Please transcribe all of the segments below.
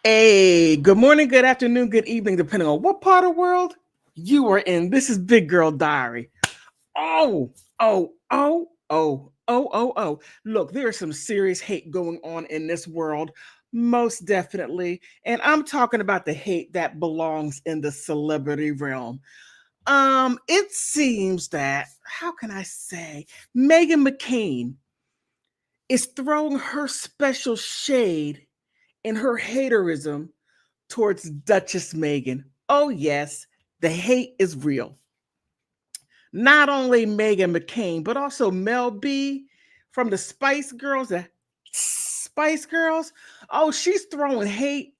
Hey, good morning, good afternoon, good evening, depending on what part of the world you are in. This is Big Girl Diary. Oh, oh. Look, there is some serious hate going on in this world, most definitely. And I'm talking about the hate that belongs in the celebrity realm. It seems that, how can I say, Meghan McCain is throwing her special shade in her haterism towards Duchess Meghan. Oh, yes, the hate is real. Not only Meghan McCain, but also Mel B from the Spice Girls, Spice Girls. Oh, she's throwing hate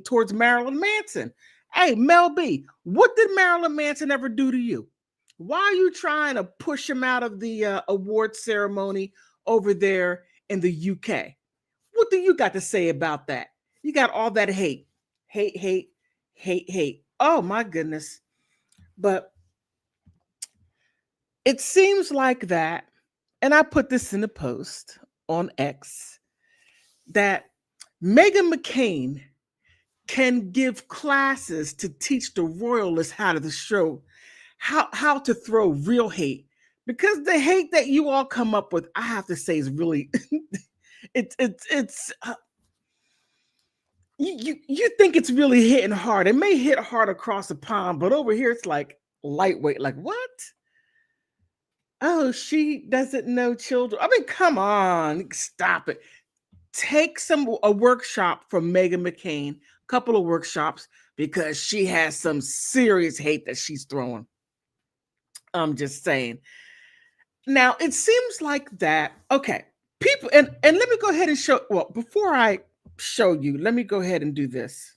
towards Marilyn Manson. Hey, Mel B, what did Marilyn Manson ever do to you? Why are you trying to push him out of the award ceremony over there in the UK? What do you got to say about that? You got all that hate. Oh my goodness. But it seems like that, and I put this in the post on X, that Meghan McCain can give classes to teach the royalists how to show how to throw real hate. Because the hate that you all come up with, I have to say, is really it's you think it's really hitting hard. It may hit hard across the pond, but over here it's like lightweight. Like what? Oh, she doesn't know children. I mean, come on, stop it. Take a workshop from Meghan McCain, couple of workshops, because she has some serious hate that she's throwing. I'm just saying. Now it seems like that. Okay, people, and let me go ahead and show. Well, before I show you, let me go ahead and do this.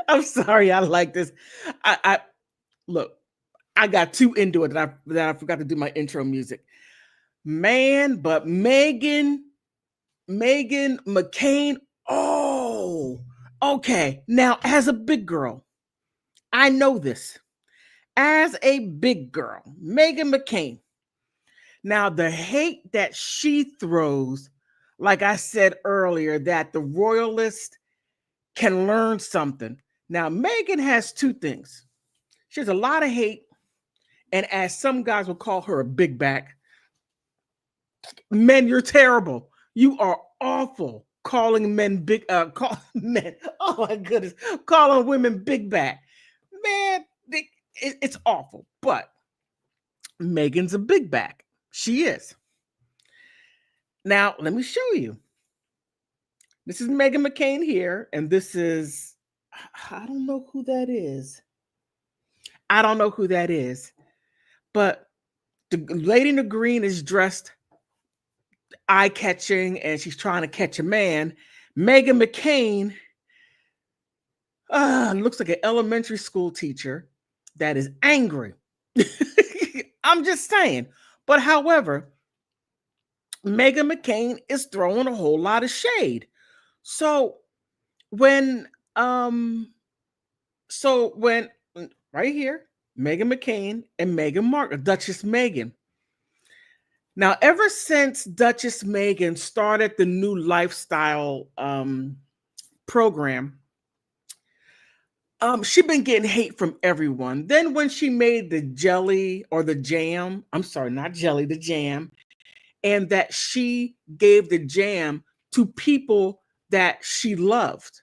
I'm sorry, I like this. I look, I got too into it that I forgot to do my intro music. Man, but Meghan McCain. Oh, okay. Now, as a big girl, I know this. As a big girl, Meghan McCain. Now, the hate that she throws, like I said earlier, that the royalist can learn something. Now, Meghan has two things. She has a lot of hate, and as some guys will call her a big back. Men, you're terrible. You are awful. Calling men big, call men. Oh my goodness, calling women big back. Man, it's awful. But Meghan's a big back. She is. Now, let me show you. This is Meghan McCain here, and this is, I don't know who that is. I don't know who that is. But the lady in the green is dressed eye-catching, and she's trying to catch a man. Meghan McCain looks like an elementary school teacher that is angry. I'm just saying. But however, Meghan McCain is throwing a whole lot of shade. So when um when right here, Meghan McCain and Meghan Markle, Duchess Meghan. Now, ever since Duchess Meghan started the new lifestyle program, she been getting hate from everyone. Then when she made the jelly or the jam, I'm sorry, not jelly, the jam, and that she gave the jam to people that she loved,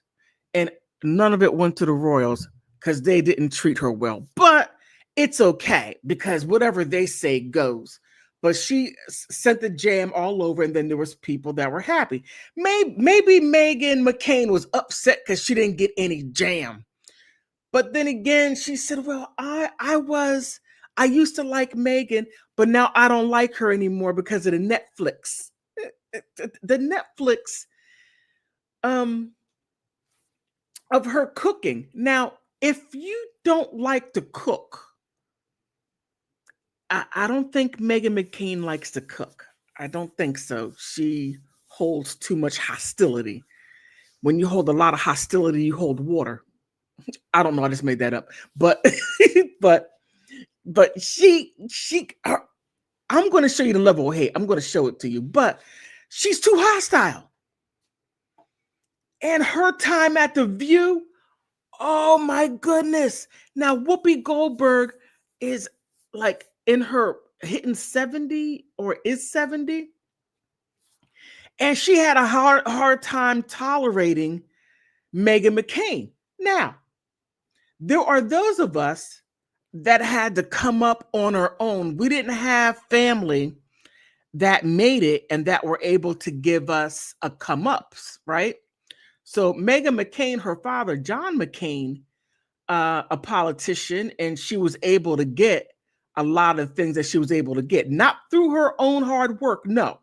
and none of it went to the royals because they didn't treat her well. But it's okay because whatever they say goes. But she sent the jam all over, and then there was people that were happy. Maybe Meghan McCain was upset because she didn't get any jam. But then again, she said, "Well, I used to like Meghan, but now I don't like her anymore because of the Netflix. The Netflix of her cooking. Now, if you don't like to cook, I don't think Meghan McCain likes to cook. I don't think so. She holds too much hostility. When you hold a lot of hostility, you hold water. I don't know. I just made that up. But but I'm going to show you the level of hate. I'm going to show it to you. But she's too hostile. And her time at The View, oh my goodness. Now, Whoopi Goldberg is like in her hitting 70 or is 70. And she had a hard time tolerating Meghan McCain. Now, there are those of us that had to come up on our own. We didn't have family that made it and that were able to give us a come ups, right? So Meghan McCain, her father, John McCain, a politician, and she was able to get a lot of things that she was able to get, not through her own hard work. No,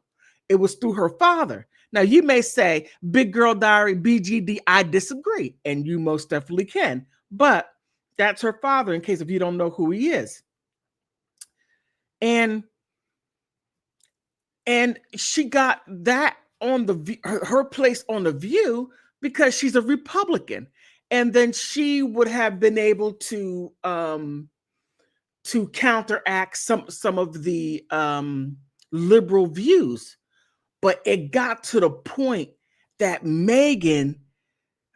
it was through her father. Now, you may say, Big Girl Diary, BGD, I disagree, and you most definitely can, but that's her father in case if you don't know who he is. And she got that on her place on The View because she's a Republican. And then she would have been able to counteract some of the liberal views. But it got to the point that Meghan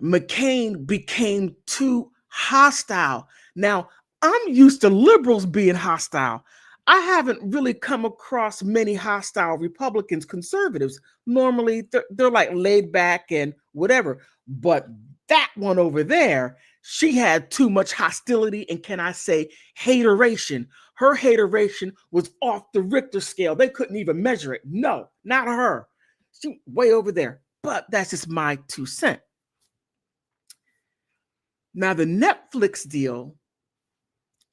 McCain became too hostile. Now, I'm used to liberals being hostile. I haven't really come across many hostile Republicans, conservatives. Normally, they're like laid back and whatever. But that one over there, she had too much hostility and, can I say, hateration. Her hateration was off the Richter scale. They couldn't even measure it. No, not her. She way over there. But that's just my 2 cents. Now, the Netflix deal,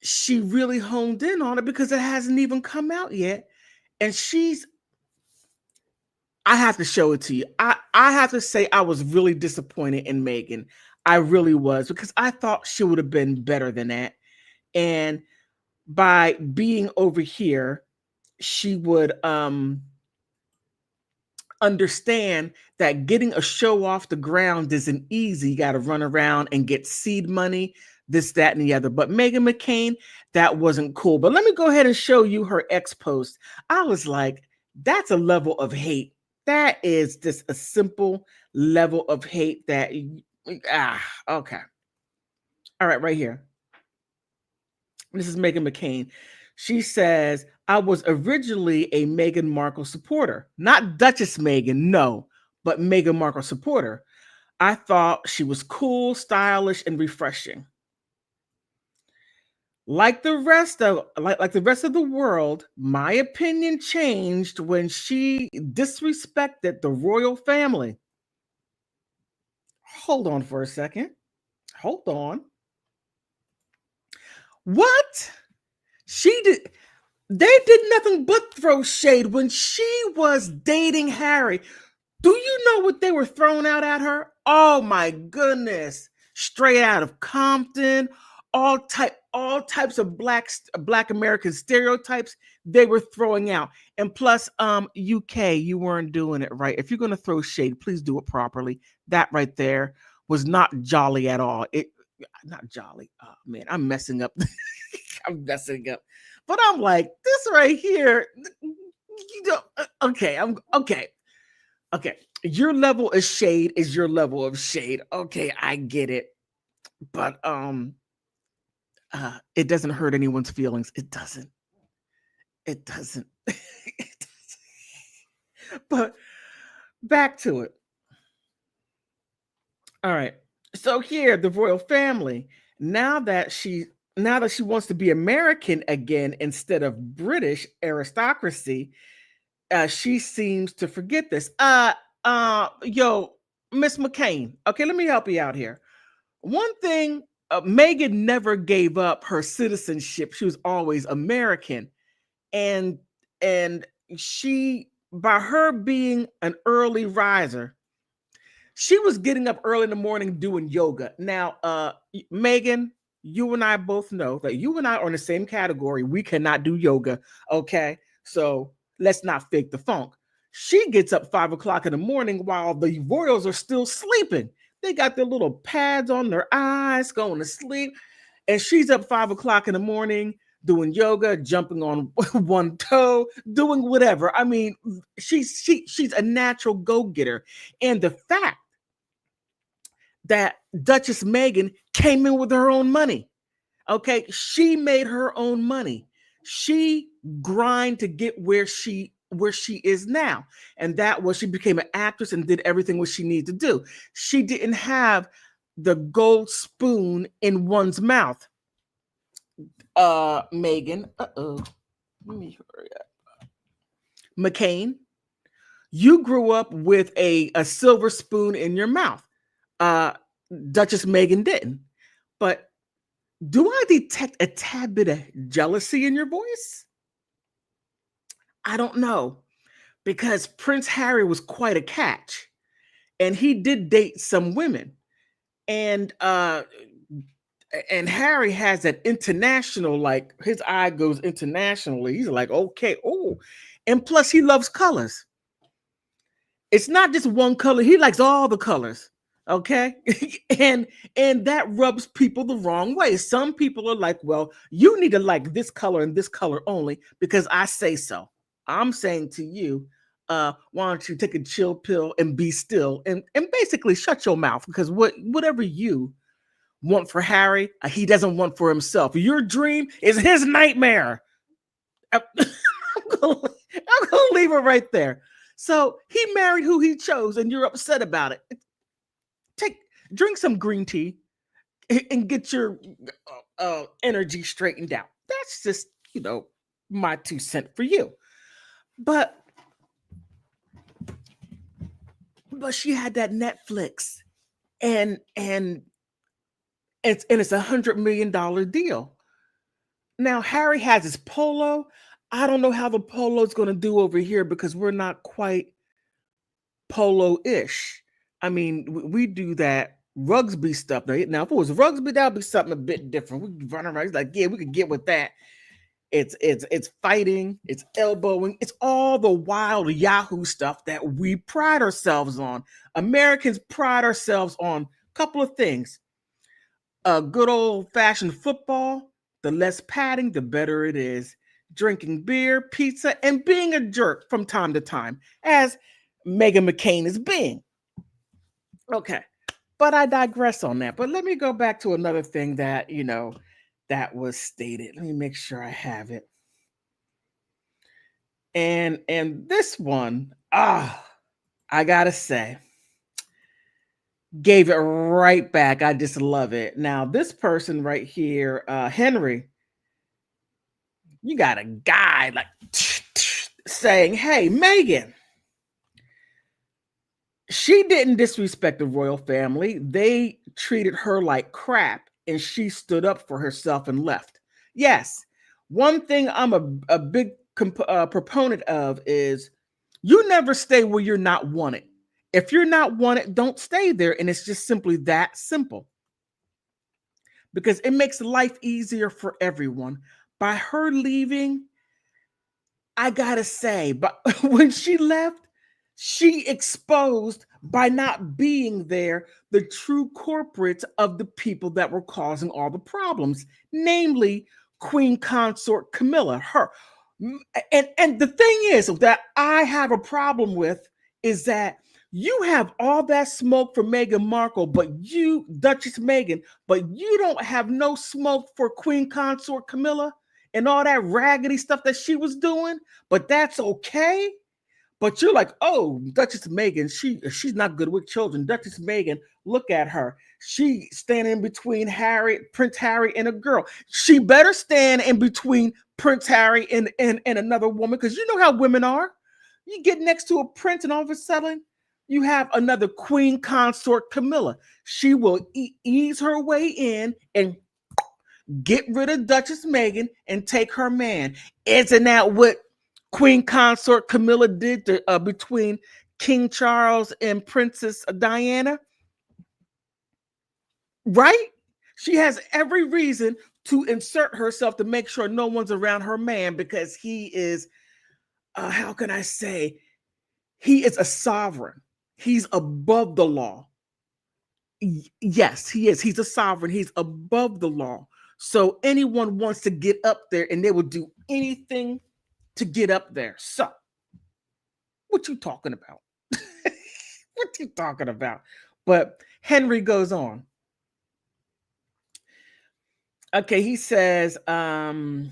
she really honed in on it because it hasn't even come out yet. And I have to show it to you. I have to say I was really disappointed in Meghan. I really was, because I thought she would have been better than that. And by being over here, she would understand that getting a show off the ground isn't easy. You got to run around and get seed money, this, that, and the other. But Meghan McCain, that wasn't cool. But let me go ahead and show you her ex post. I was like, that's a level of hate. That is just a simple level of hate that, okay. All right, right here. This is Meghan McCain. She says, I was originally a Meghan Markle supporter, not Duchess Meghan, no, but Meghan Markle supporter. I thought she was cool, stylish, and refreshing. Like the rest of the world, my opinion changed when she disrespected the royal family. Hold on for a second. Hold on. What? They did nothing but throw shade when she was dating Harry. Do you know what they were throwing out at her? Oh my goodness. Straight out of Compton, all types of black American stereotypes they were throwing out. And plus, UK, you weren't doing it right. If you're going to throw shade, please do it properly. That right there was not jolly at all. Not jolly. Oh man, I'm messing up. I'm messing up. But I'm like, this right here, you know, okay, okay. Your level of shade is your level of shade. Okay, I get it. But it doesn't hurt anyone's feelings. It doesn't. It doesn't. It doesn't. But back to it. All right. So here, the royal family, now that she wants to be American again instead of British aristocracy, she seems to forget this. Yo, Miss McCain. Okay, let me help you out here. One thing, Meghan never gave up her citizenship. She was always American, and she, by her being an early riser, she was getting up early in the morning doing yoga. Now, Meghan, you and I both know that you and I are in the same category. We cannot do yoga. Okay. So let's not fake the funk. She gets up 5 o'clock in the morning while the royals are still sleeping. They got their little pads on their eyes, going to sleep. And she's up 5 o'clock in the morning doing yoga, jumping on one toe, doing whatever. I mean, she's a natural go-getter. And the fact that Duchess Meghan came in with her own money. Okay, she made her own money. She grind to get where she is now, and that was she became an actress and did everything what she needed to do. She didn't have the gold spoon in one's mouth. Meghan, let me hurry up. McCain, you grew up with a silver spoon in your mouth. Uh, Duchess Meghan didn't. But do I detect a tad bit of jealousy in your voice? I don't know, because Prince Harry was quite a catch, and he did date some women, and Harry has that international, like his eye goes internationally. He's like, okay, oh, and plus he loves colors. It's not just one color; he likes all the colors. Okay, and that rubs people the wrong way. Some people are like, well, you need to like this color and this color only because I say so. I'm saying to you, why don't you take a chill pill and be still and basically shut your mouth, because whatever you want for Harry, he doesn't want for himself. Your dream is his nightmare. I'm gonna leave it right there. So he married who he chose, and you're upset about it. Take Drink some green tea and get your energy straightened out. That's just my 2 cents for you. But she had that Netflix, and it's $100 million deal. Now Harry has his polo. I don't know how the polo's going to do over here because we're not quite polo-ish. I mean, we do that Rugsby stuff. Now, if it was Rugsby, that would be something a bit different. We could run around. He's like, yeah, we could get with that. It's fighting, it's elbowing, it's all the wild Yahoo stuff that we pride ourselves on. Americans pride ourselves on a couple of things. A good old-fashioned football, the less padding, the better it is. Drinking beer, pizza, and being a jerk from time to time, as Meghan McCain is being. Okay, but I digress on that. But let me go back to another thing that, that was stated. Let me make sure I have it. And this one, I gotta say, gave it right back. I just love it. Now, this person right here, Henry, you got a guy like saying, hey, Meghan, she didn't disrespect the royal family. They treated her like crap, and she stood up for herself and left. Yes, one thing I'm a big proponent of is you never stay where you're not wanted. If you're not wanted, don't stay there. And it's just simply that simple, because it makes life easier for everyone. By her leaving, I gotta say, but when she left, she exposed, by not being there, the true corporates of the people that were causing all the problems, namely Queen Consort Camilla. Her. And the thing is that I have a problem with is that you have all that smoke for Meghan Markle, but you, Duchess Meghan, but you don't have no smoke for Queen Consort Camilla and all that raggedy stuff that she was doing. But that's okay. But you're like, oh, Duchess Meghan, she's not good with children. Duchess Meghan, look at her. She standing in between Prince Harry, and a girl. She better stand in between Prince Harry and another woman, because you know how women are. You get next to a prince, and all of a sudden, you have another Queen Consort Camilla. She will ease her way in and get rid of Duchess Meghan and take her man. Isn't that what Queen Consort Camilla did between King Charles and Princess Diana? Right? She has every reason to insert herself to make sure no one's around her man because he is, how can I say, he is a sovereign. He's above the law. Yes, he is. He's a sovereign. He's above the law. So anyone wants to get up there and they will do anything to get up there. So, what you talking about? What you talking about? But Henry goes on. Okay, he says, another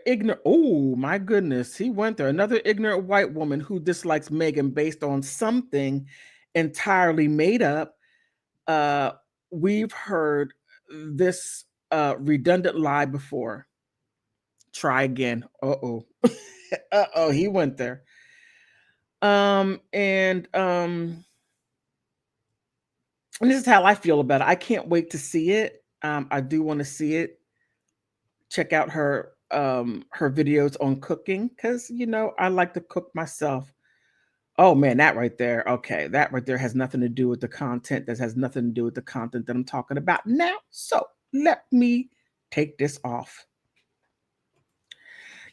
ignorant, oh my goodness, he went there. Another ignorant white woman who dislikes Meghan based on something entirely made up. We've heard this redundant lie before. Try again. Uh-oh. Uh-oh, he went there. And this is how I feel about it. I can't wait to see it. I do want to see it. Check out her videos on cooking because I like to cook myself. Oh man, that right there. Okay, that right there has nothing to do with the content. That has nothing to do with the content that I'm talking about now. So let me take this off.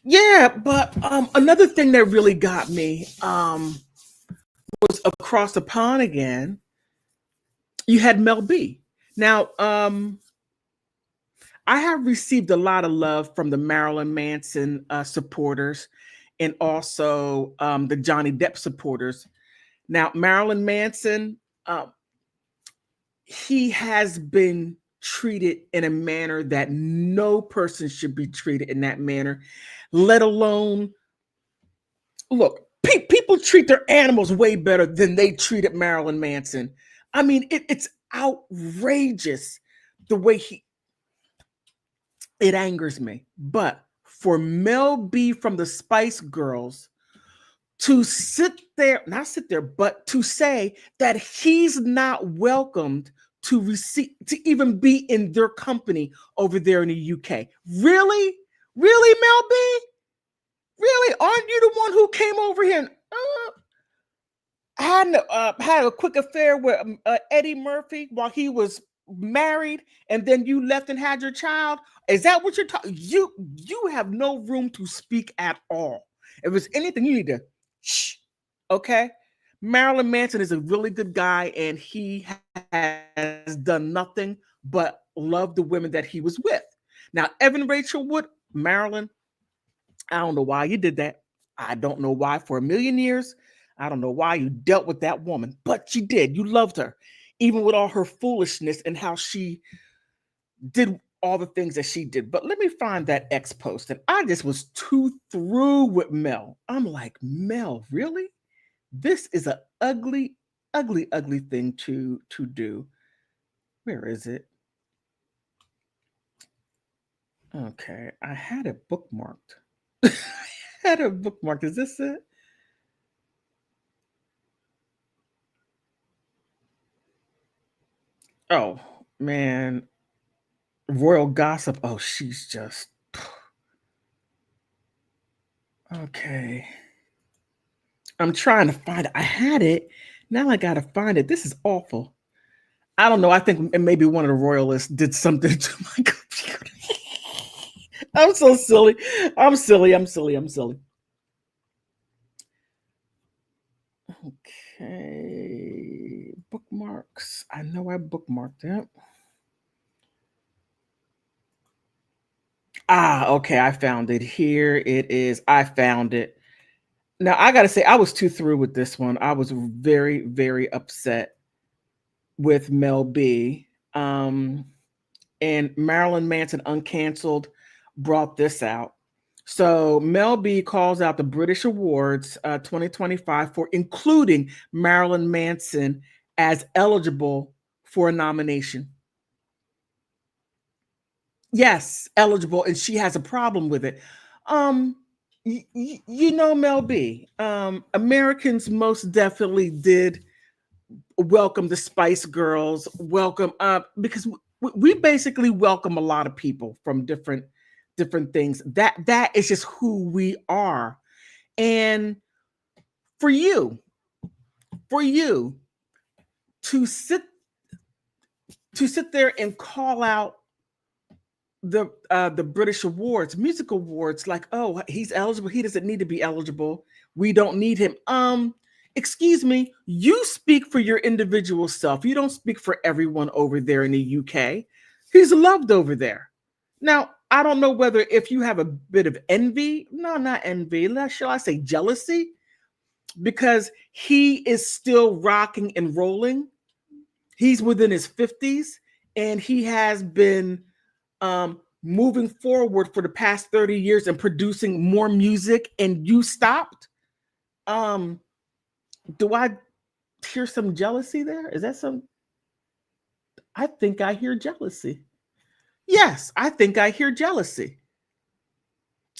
Yeah, but another thing that really got me was across the pond again. You had Mel B. Now, I have received a lot of love from the Marilyn Manson supporters and also the Johnny Depp supporters. Now, Marilyn Manson, he has been treated in a manner that no person should be treated in that manner, let alone, look, people treat their animals way better than they treated Marilyn Manson. I mean, it's outrageous the way it angers me. But for Mel B from the Spice Girls to not sit there, but to say that he's not welcomed to even be in their company over there in the UK. Really? Really, Mel B? Really? Aren't you the one who came over here and had a quick affair with Eddie Murphy while he was married, and then you left and had your child? Is that what you're talking? You have no room to speak at all. If it's anything, you need to shh. Okay. Marilyn Manson is a really good guy, and he has done nothing but love the women that he was with. Now, Evan Rachel Wood, Marilyn, I don't know why you did that. I don't know why for a million years. I don't know why you dealt with that woman, but you did. You loved her, even with all her foolishness and how she did all the things that she did. But let me find that X post. And I just was too through with Mel. I'm like, Mel, really? This is an ugly, ugly, ugly thing to do. Where is it? Okay, I had it bookmarked. I had it bookmarked. Is this it? Oh man, royal gossip. Oh, she's just okay. I'm trying to find it. I had it. Now I gotta find it. This is awful. I don't know. I think maybe one of the royalists did something to my computer. I'm so silly. I'm silly. I'm silly. I'm silly. Okay. Bookmarks. I know I bookmarked it. Ah, okay. I found it. Here it is. I found it. Now I gotta say, I was too through with this one. I was very, very upset with Mel B. And Marilyn Manson Uncanceled brought this out. So Mel B calls out the British Awards 2025 for including Marilyn Manson as eligible for a nomination. Yes, eligible, and she has a problem with it. Um, Mel B. Americans most definitely did welcome the Spice Girls, welcome because we basically welcome a lot of people from different things. That is just who we are. And for you to to sit there and call out the British awards, music awards, like, oh, he's eligible. He doesn't need to be eligible. We don't need him. Excuse me, you speak for your individual self. You don't speak for everyone over there in the UK. He's loved over there. Now, I don't know whether if you have a bit of envy, no, not envy, shall I say jealousy, because he is still rocking and rolling. He's within his 50s and he has been moving forward for the past 30 years and producing more music, and you stopped. Do I hear some jealousy there? Is that some? I think I hear jealousy. Yes, I think I hear jealousy.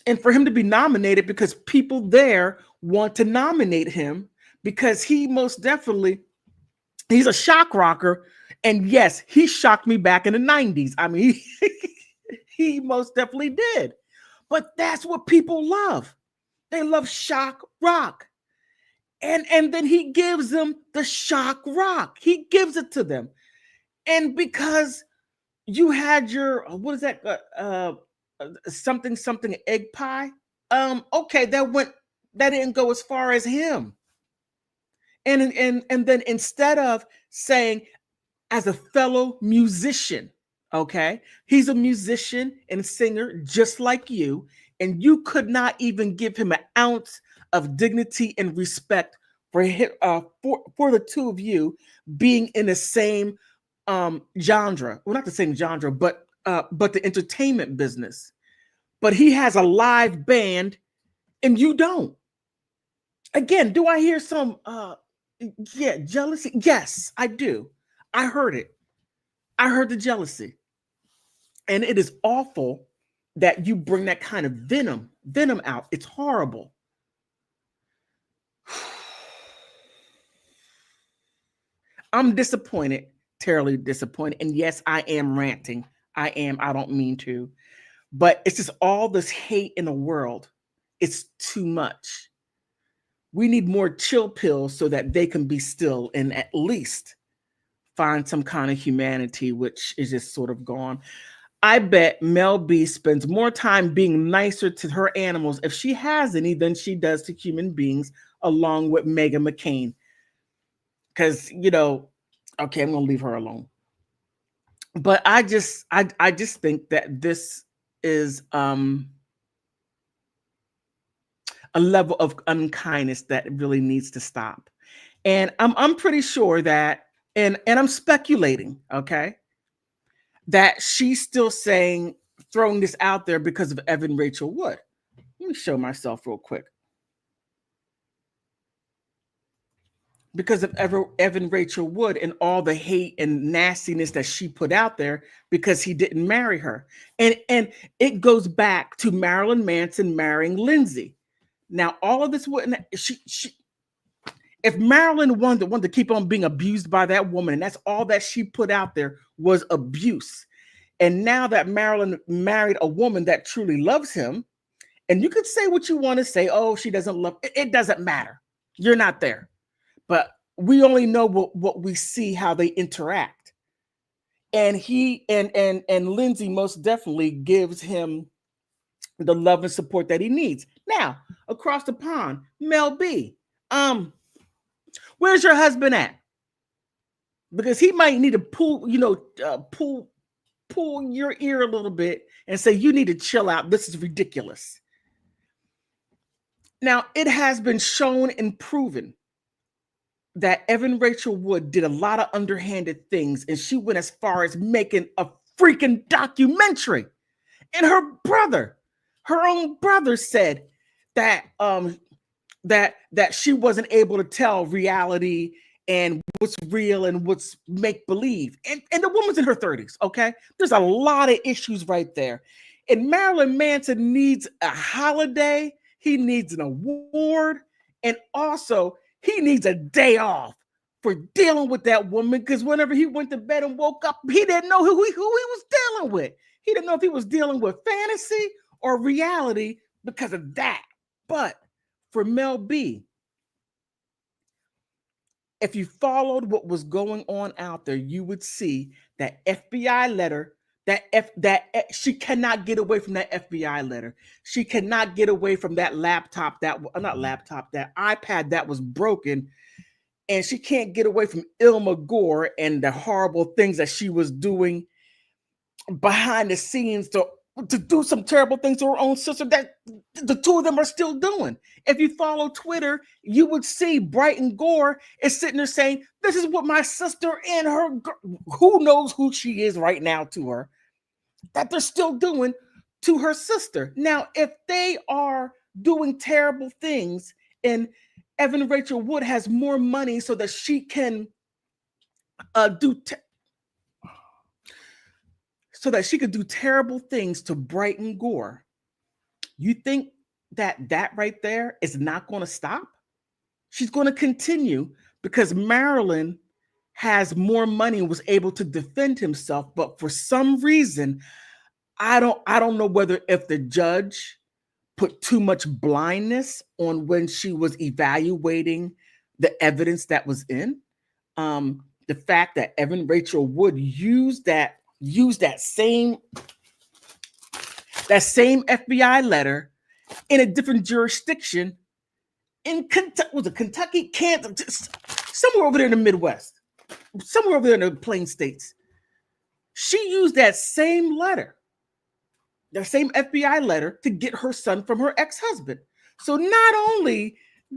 And for him to be nominated because people there want to nominate him because he most definitely, he's a shock rocker. And yes, he shocked me back in the 90s. I mean, he most definitely did. But that's what people love. They love shock rock. And then he gives them the shock rock. He gives it to them. And because you had your, what is that? Something egg pie. Okay, that didn't go as far as him. And then instead of saying, as a fellow musician, okay, he's a musician and singer just like you, and you could not even give him an ounce of dignity and respect for him, for the two of you being in the same genre. Well, not the same genre, but the entertainment business. But he has a live band and you don't. Again, do I hear some jealousy? Yes, I do. I heard it. I heard the jealousy. And it is awful that you bring that kind of venom out. It's horrible. I'm disappointed, terribly disappointed. And yes, I am ranting. I am. I don't mean to. But it's just all this hate in the world. It's too much. We need more chill pills so that they can be still and at least find some kind of humanity, which is just sort of gone. I bet Mel B spends more time being nicer to her animals, if she has any, than she does to human beings, along with Meghan McCain. Because, okay, I'm going to leave her alone. But I just think that this is a level of unkindness that really needs to stop. And I'm pretty sure that, and I'm speculating, okay, that she's still throwing this out there because of Evan Rachel Wood. Let me show myself real quick. Because of Evan Rachel Wood and all the hate and nastiness that she put out there because he didn't marry her. And it goes back to Marilyn Manson marrying Lindsay. Now, all of this wouldn't, if Marilyn wanted to keep on being abused by that woman, and that's all that she put out there was abuse. And now that Marilyn married a woman that truly loves him, and you could say what you want to say, oh, she doesn't love, it doesn't matter. You're not there. But we only know what we see, how they interact. And he and Lindsay most definitely gives him the love and support that he needs. Now, across the pond, Mel B, where's your husband at? Because he might need to pull your ear a little bit and say, you need to chill out. This is ridiculous. Now, it has been shown and proven that Evan Rachel Wood did a lot of underhanded things, and she went as far as making a freaking documentary. And her own brother said that that she wasn't able to tell reality and what's real and what's make-believe. And the woman's in her 30s, okay? There's a lot of issues right there. And Marilyn Manson needs a holiday. He needs an award. And also, he needs a day off for dealing with that woman, because whenever he went to bed and woke up, he didn't know who he was dealing with. He didn't know if he was dealing with fantasy or reality because of that. But for Mel B, If you followed what was going on out there, you would see that FBI letter. She cannot get away from that FBI letter. She cannot get away from that laptop not laptop, that iPad that was broken, and she can't get away from Ilma Gore and the horrible things that she was doing behind the scenes to do some terrible things to her own sister that the two of them are still doing. If you follow Twitter, you would see Brighton Gore is sitting there saying, "This is what my sister and her, who knows who she is right now to her, that they're still doing to her sister." Now, if they are doing terrible things and Evan Rachel Wood has more money so that she can so that she could do terrible things to Brighton Gore, you think that right there is not going to stop? She's going to continue because Marilyn has more money and was able to defend himself. But for some reason, I don't know whether if the judge put too much blindness on when she was evaluating the evidence that was in. The fact that Evan Rachel Wood used that same FBI letter in a different jurisdiction in Kentucky, was it Kentucky, Kansas, somewhere over there in the Midwest, somewhere over there in the Plain States. She used that same letter, the same FBI letter, to get her son from her ex-husband. So not only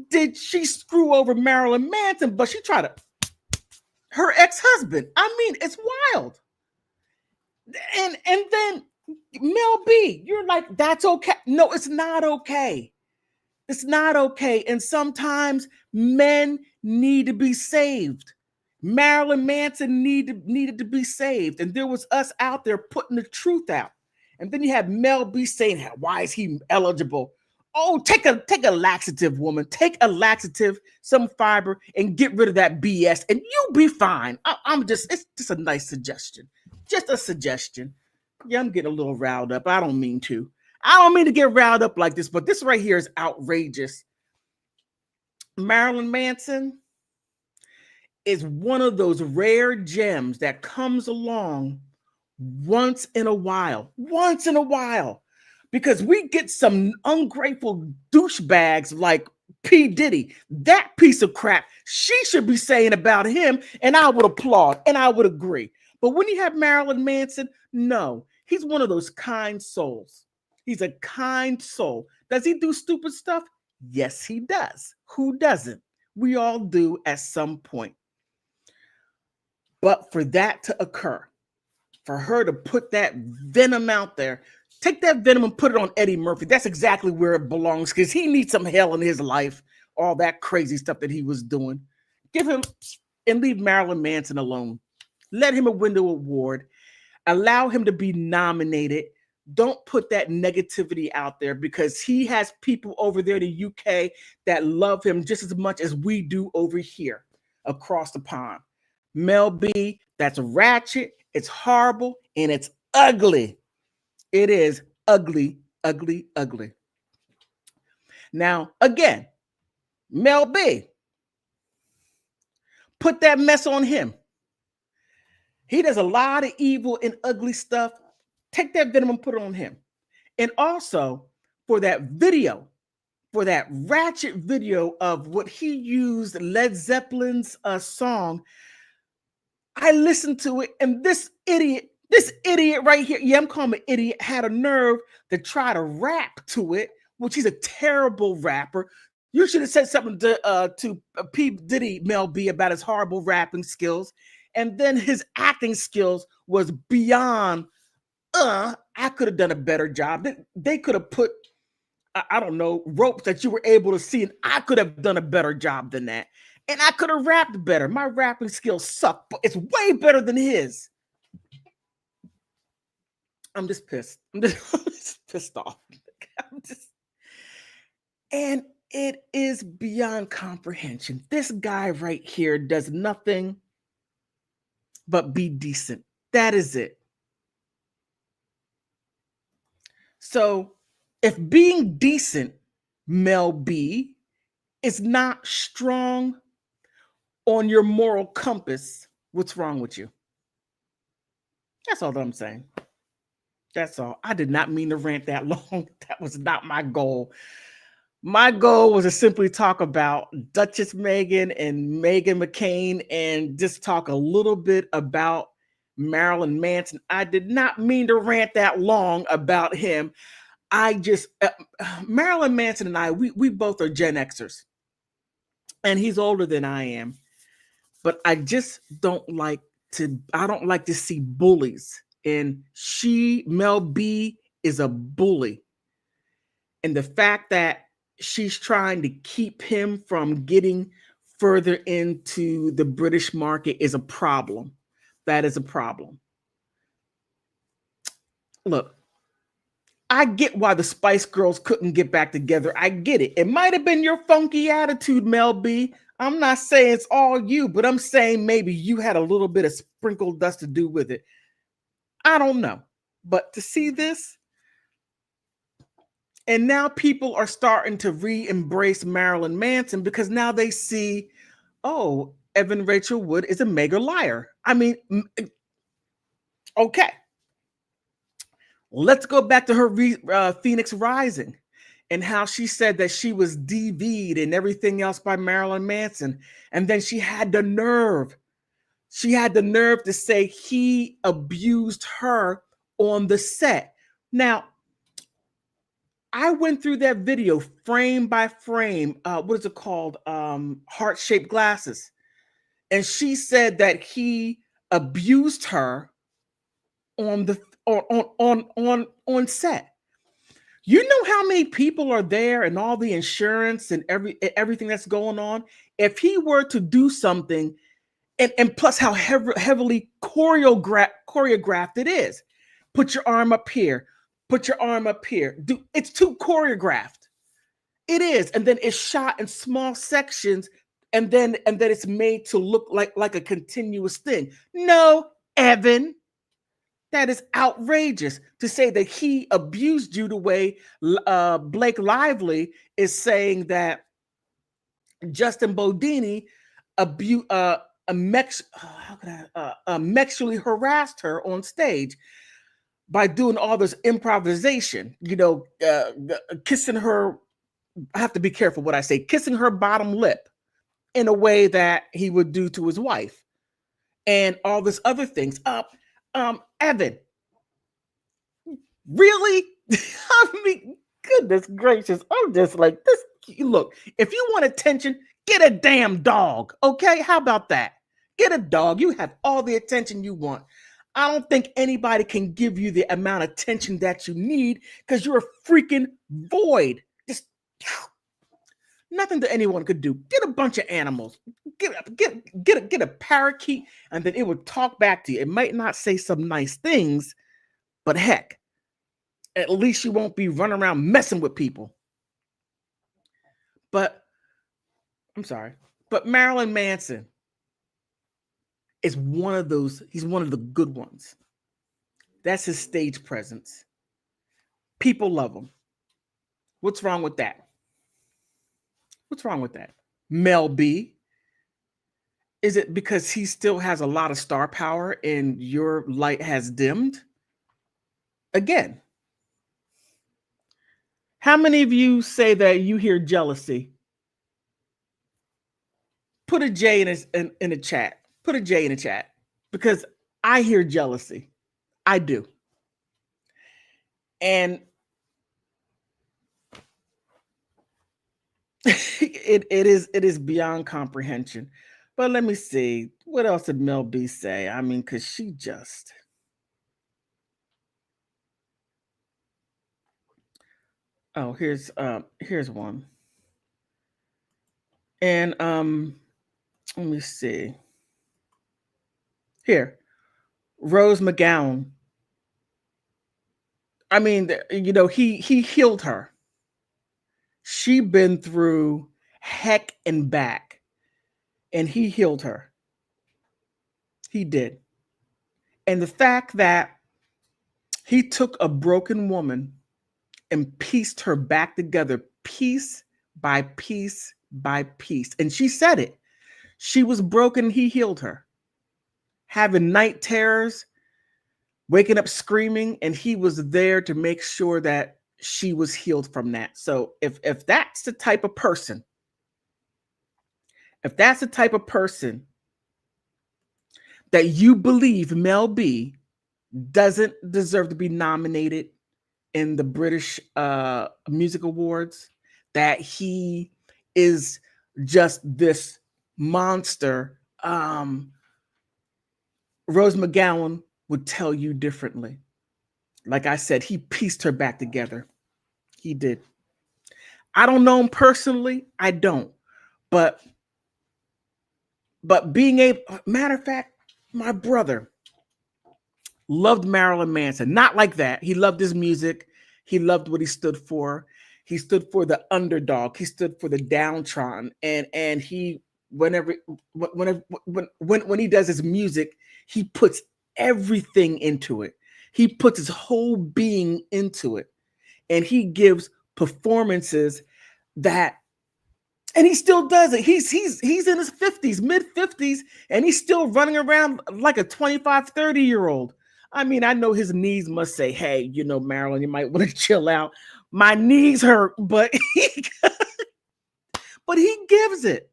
did she screw over Marilyn Manson, but she tried to her ex-husband. I mean, it's wild. And then Mel B, you're like, that's okay. No, it's not okay. It's not okay. And sometimes men need to be saved. Marilyn Manson needed to be saved. And there was us out there putting the truth out. And then you have Mel B saying, why is he eligible? Oh, take a laxative, woman. Take a laxative, some fiber, and get rid of that BS, and you'll be fine. It's just a nice suggestion. Just a suggestion. Yeah, I'm getting a little riled up. I don't mean to. I don't mean to get riled up like this, but this right here is outrageous. Marilyn Manson is one of those rare gems that comes along once in a while, because we get some ungrateful douchebags like P. Diddy, that piece of crap. She should be saying about him, and I would applaud and I would agree. But when you have Marilyn Manson, no, he's one of those kind souls. He's a kind soul. Does he do stupid stuff? Yes, he does. Who doesn't? We all do at some point. But for that to occur, for her to put that venom out there, take that venom and put it on Eddie Murphy. That's exactly where it belongs, because he needs some hell in his life, all that crazy stuff that he was doing. Give him and leave Marilyn Manson alone. Let him a window award. Allow him to be nominated. Don't put that negativity out there, because he has people over there in the UK that love him just as much as we do over here across the pond. Mel B, that's ratchet, it's horrible, and it's ugly. It is ugly, ugly, ugly. Now, again, Mel B, put that mess on him. He does a lot of evil and ugly stuff. Take that venom and put it on him. And also, for that video, for that ratchet video of what he used Led Zeppelin's song, I listened to it, and this idiot right here, yeah, I'm calling him an idiot, had a nerve to try to rap to it, which he's a terrible rapper. You should have said something to P. Diddy, Mel B, about his horrible rapping skills. And then his acting skills was beyond, I could have done a better job. They could have put, I don't know, ropes that you were able to see, and I could have done a better job than that. And I could have rapped better. My rapping skills suck, but it's way better than his. I'm just pissed. I'm just pissed off. And it is beyond comprehension. This guy right here does nothing but be decent. That is it. So if being decent, Mel B, is not strong, on your moral compass, what's wrong with you? That's all that I'm saying. That's all. I did not mean to rant that long. That was not my goal. My goal was to simply talk about Duchess Meghan and Meghan McCain and just talk a little bit about Marilyn Manson. I did not mean to rant that long about him. I just, Marilyn Manson and I, we both are Gen Xers, and he's older than I am. But I just I don't like to see bullies. And Mel B, is a bully. And the fact that she's trying to keep him from getting further into the British market is a problem. That is a problem. Look, I get why the Spice Girls couldn't get back together. I get it. It might have been your funky attitude, Mel B. I'm not saying it's all you, but I'm saying maybe you had a little bit of sprinkled dust to do with it. I don't know. But to see this, and now people are starting to re-embrace Marilyn Manson because now they see, oh, Evan Rachel Wood is a mega liar. I mean, okay. Let's go back to her Phoenix Rising and how she said that she was DV'd and everything else by Marilyn Manson. And then she had the nerve to say he abused her on the set. Now, I went through that video frame by frame. What is it called? Heart-shaped glasses. And she said that he abused her on set. You know how many people are there and all the insurance and everything that's going on? If he were to do something, and plus how heavily choreographed it is. Put your arm up here. Put your arm up here. It's too choreographed. It is. And then it's shot in small sections, and then it's made to look like a continuous thing. No, Evan. That is outrageous to say that he abused you the way Blake Lively is saying that Justin Bodini sexually harassed her on stage by doing all this improvisation, kissing her. I have to be careful what I say, kissing her bottom lip in a way that he would do to his wife and all this other things. Evan, really? I mean, goodness gracious. I'm just like this. Look, if you want attention, get a damn dog. Okay, how about that? Get a dog. You have all the attention you want. I don't think anybody can give you the amount of attention that you need because you're a freaking void. Just nothing that anyone could do. Get a bunch of animals. Get a parakeet, and then it would talk back to you. It might not say some nice things, but heck, at least you won't be running around messing with people. But I'm sorry, but Marilyn Manson is one of those. He's one of the good ones. That's his stage presence. People love him. What's wrong with that? What's wrong with that? Mel B, is it because he still has a lot of star power and your light has dimmed? Again, how many of you say that you hear jealousy? Put a J in the chat. Put a J in the chat because I hear jealousy. I do. And it is beyond comprehension. But let me see. What else did Mel B say? I mean, because she just... Oh, here's one. And let me see. Here, Rose McGowan. I mean, he healed her. She been through heck and back, and he healed her. He did. And the fact that he took a broken woman and pieced her back together piece by piece by piece. And she said it. She was broken, he healed her. Having night terrors, waking up screaming, and he was there to make sure that she was healed from that. So if that's the type of person, if that's the type of person that you believe Mel B doesn't deserve to be nominated in the British Music Awards, that he is just this monster, Rose McGowan would tell you differently. Like I said, he pieced her back together. He did. I don't know him personally. I don't. But being able, matter of fact, my brother loved Marilyn Manson. Not like that. He loved his music. He loved what he stood for. He stood for the underdog. He stood for the downtrodden. And he, whenever when he does his music, he puts everything into it. He puts his whole being into it. And he gives performances that, and he still does it. He's in his 50s, mid 50s, and he's still running around like a 25, 30-year-old. I mean, I know his knees must say, hey, you know, Marilyn, you might want to chill out. My knees hurt, but but he gives it.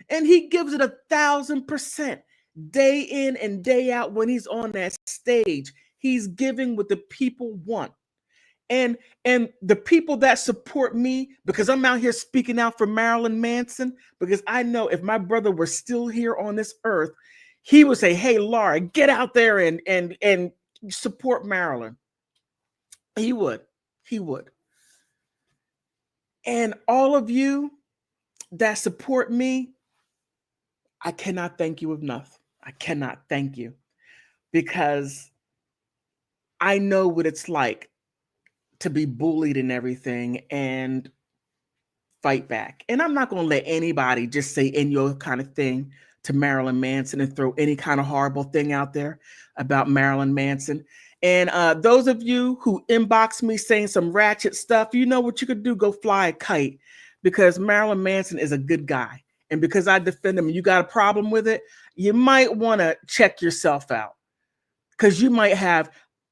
And he gives it 1,000% day in and day out when he's on that stage. He's giving what the people want. And the people that support me, because I'm out here speaking out for Marilyn Manson, because I know if my brother were still here on this earth, he would say, hey, Laura, get out there and support Marilyn. He would. And all of you that support me, I cannot thank you enough. I cannot thank you, because I know what it's like to be bullied and everything and fight back. And I'm not going to let anybody just say in your kind of thing to Marilyn Manson and throw any kind of horrible thing out there about Marilyn Manson. And those of you who inbox me saying some ratchet stuff, you know what you could do? Go fly a kite, because Marilyn Manson is a good guy. And because I defend him and you got a problem with it, you might want to check yourself out, because you might have,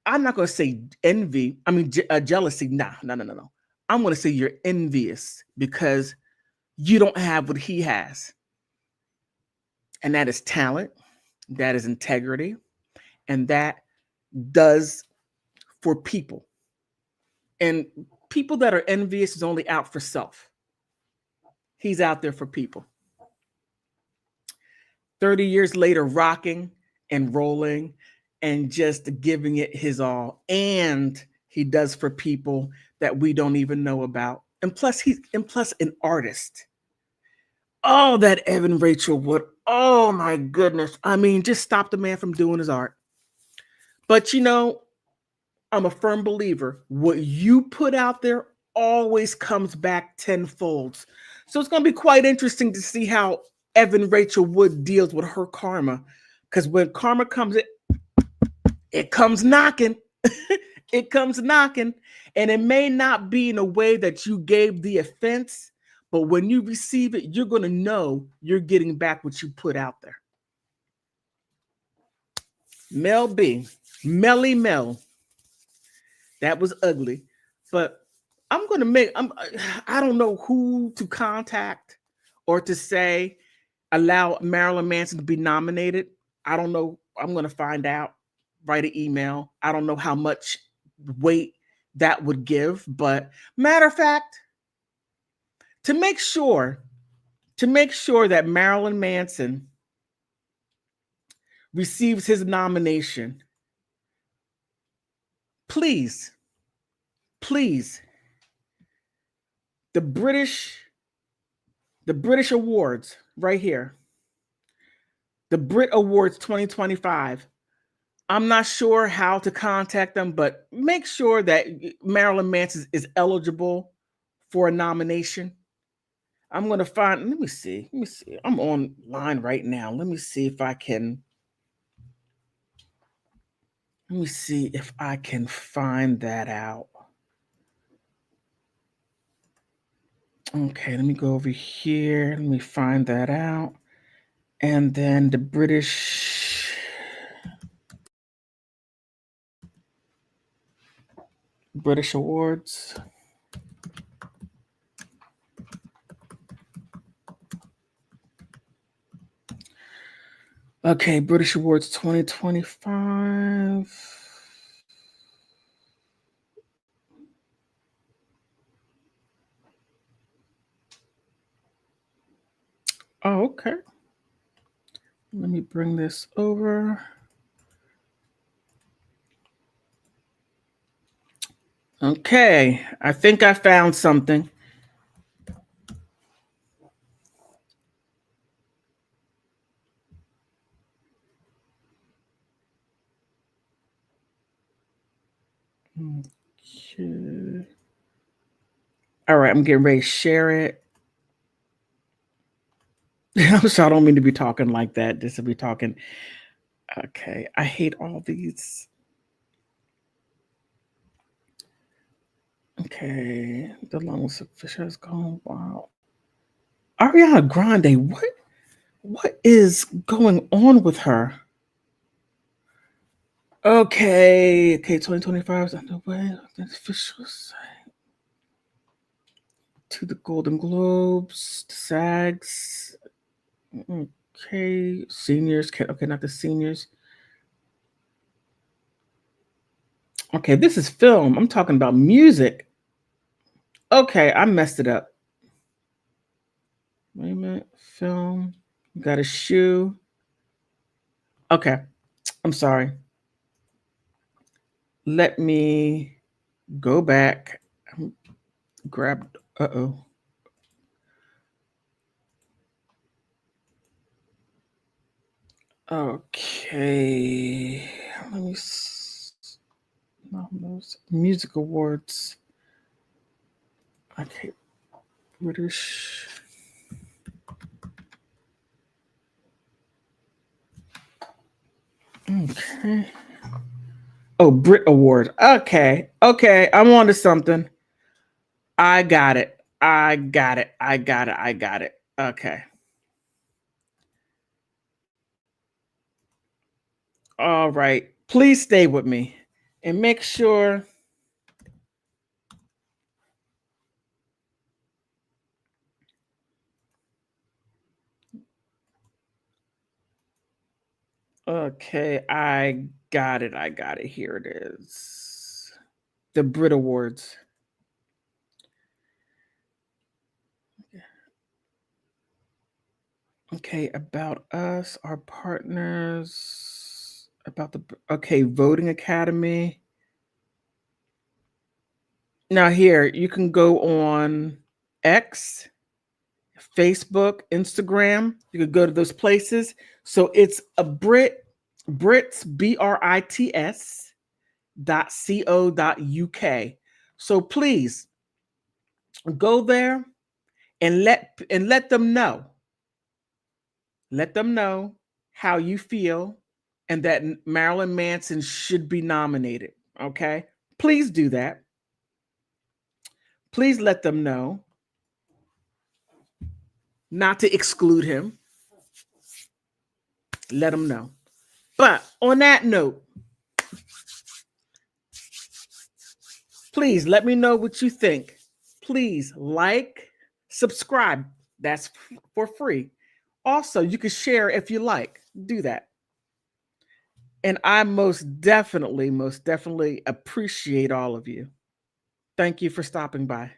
I'm not going to say envy. I mean, jealousy. No. I'm going to say you're envious because you don't have what he has. And that is talent, that is integrity, and that does for people. And people that are envious is only out for self. He's out there for people. 30 years later, rocking and rolling and just giving it his all. And he does for people that we don't even know about. And plus an artist. Oh, that Evan Rachel Wood. Oh my goodness. I mean, just stop the man from doing his art. But you know, I'm a firm believer. What you put out there always comes back tenfold. So it's going to be quite interesting to see how Evan Rachel Wood deals with her karma. Because when karma comes, it comes knocking. It comes knocking. And it may not be in a way that you gave the offense, but when you receive it, you're going to know you're getting back what you put out there. Mel B. Melly Mel. That was ugly. But I'm going to I don't know who to contact or to say, allow Marilyn Manson to be nominated. I don't know. I'm going to find out. Write an email. I don't know how much weight that would give. But matter of fact, to make sure that Marilyn Manson receives his nomination, please, the British Awards right here, the Brit Awards 2025. I'm not sure how to contact them, but make sure that Marilyn Manson is eligible for a nomination. I'm going to find, let me see. I'm online right now. Let me see if I can find that out. Okay, let me go over here. Let me find that out. And then the British Awards. Okay, British Awards 2025. Oh, okay. Let me bring this over. Okay, I think I found something. Okay. All right, I'm getting ready to share it. I'm sorry, I don't mean to be talking like that. Just to be talking. Okay, I hate all these. Okay, the longest official has gone. Wow. Ariana Grande, what is going on with her? Okay, 2025 is underway. The officials to the Golden Globes, the SAGs. Okay, seniors. Okay, not the seniors. Okay, this is film. I'm talking about music. Okay, I messed it up. Wait a minute. Film. You got a shoe. Okay, I'm sorry. Let me go back. Grab. Uh-oh. Okay. Let me music awards. Okay. British. Okay. Oh, Brit Award. Okay. Okay. I'm on to something. I got it. I got it. I got it. I got it. Okay. All right. Please stay with me and make sure. Okay. I got it. I got it. Here it is. The Brit Awards. Okay. About us, our partners, about the, okay, Voting Academy. Now, here, you can go on X, Facebook, Instagram. You could go to those places. So it's a Brits, BRITS .co.uk. So please go there and let them know. Let them know how you feel and that Marilyn Manson should be nominated. Okay? Please do that. Please let them know not to exclude him. Let them know. But on that note, please let me know what you think. Please like, subscribe. That's for free. Also, you can share if you like. Do that. And I most definitely appreciate all of you. Thank you for stopping by.